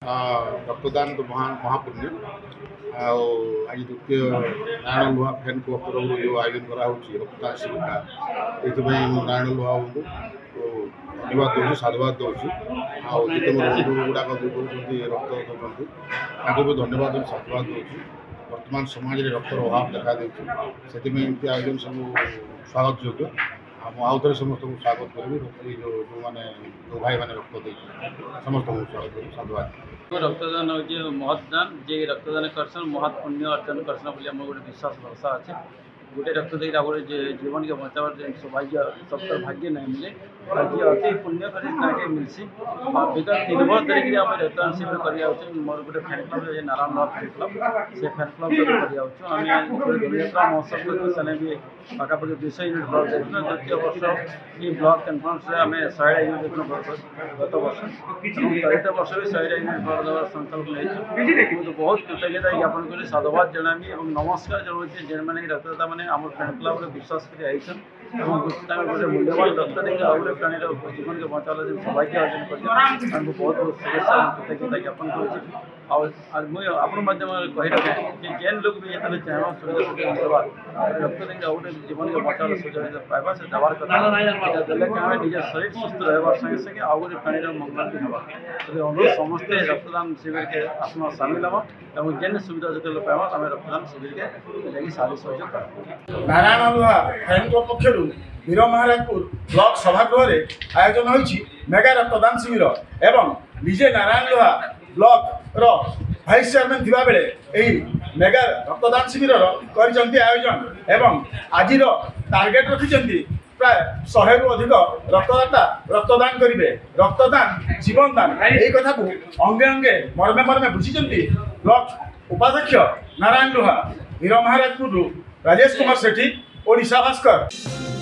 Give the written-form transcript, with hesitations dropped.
रक्तदान तो महापुण्य आज द्वितीय नारायण लुहा फैन क्लब तरफ जो आयोजन कराऊँ रक्तदान शिविर ये नारायण लुहा धन्यवाद दूँ साधुवाद दूँ जितने गुड़ाक रक्त देते भी धन्यवाद साधुवाद दूँ। वर्तमान समाज में रक्तर अभाव देखा देती आयोजन सब स्वागत योग्य आउ थे समस्त को स्वागत करी जो मैंने जो भाई मैंने रक्त दे समस्त को स्वागत करी साधुवाद। रक्तदान हूँ महत्दान जे रक्तदान करसन महत् पुण्य अर्जन करसन बोली आम गोटे विश्वास भरोसा अच्छे गोटे रक्त दे गोटे जीवन के बचावर सौभाग्य सबका भाग्य नहीं मिले जी अति पुण्य कर मिलसी विगत 3 वर्ष धरिकी आम रक्तदान शिविर कर मोर गोटे फैन क्लब नारायण लुहा फैन क्लब से फैन क्लब कर महोत्सव करने भी पाखापाखि 200 यूनिट ब्लड देखना द्वितीय वर्ष ये ब्लड कन्फरेन्स आम 100 यूनिट गत वर्ष चलित वर्ष भी 100 यूनिट ब्लड देवार संकल्प नहीं बहुत कृतज्ञता ज्ञापन कर साधुवाद जनामी और नमस्कार जनाऊँ जेन मैंने रक्तदाता मैंने आम फैन क्लब विश्वास कर गोटे मूल्यवान रक्त देखे आगे प्राणी जीवन के बचाला सौभाग्य अर्जन कर बहुत बहुत शुभेच्छा कृतज्ञता ज्ञापन कर कही जेन लोग भी ये चाहवा सुविधा सुविधा मिलवा रक्त देखे आगे जीवन के बचाला सुविधा पाइबा से देवार कथा देले क्या निज शरीर सुस्थ रहार संगे संगे आगे प्राणी मंगल भी हवा तो अनुरोध समस्ते रक्तदान शिविर के आसना सामिल हवा और जेन सुविधा जो पाइबा आम रक्तदान शिविर के लगी सारी सहयोग कर। नारायण लुहा फैन क्लब पक्षर वीर महाराजपुर ब्लॉक सभागृह में आयोजन होती मेगा रक्तदान शिविर एवं निजे नारायण लुहा ब्लॉक रो भाइस चेयरमैन थिबा बेले एही मेगा रक्तदान शिविर कर आयोजन एवं आज टार्गेट रखिंट प्राय 100 रु अधिक रक्तदाता रक्तदान करेंगे रक्तदान जीवन दान यही कथा को अंगे अंगे मर्मे मर्मे बुझी ब्लॉक उपाध्यक्ष नारायण लुहा वीर महाराजपुर राजेश कुमार सेठी ओडिशा भास्कर।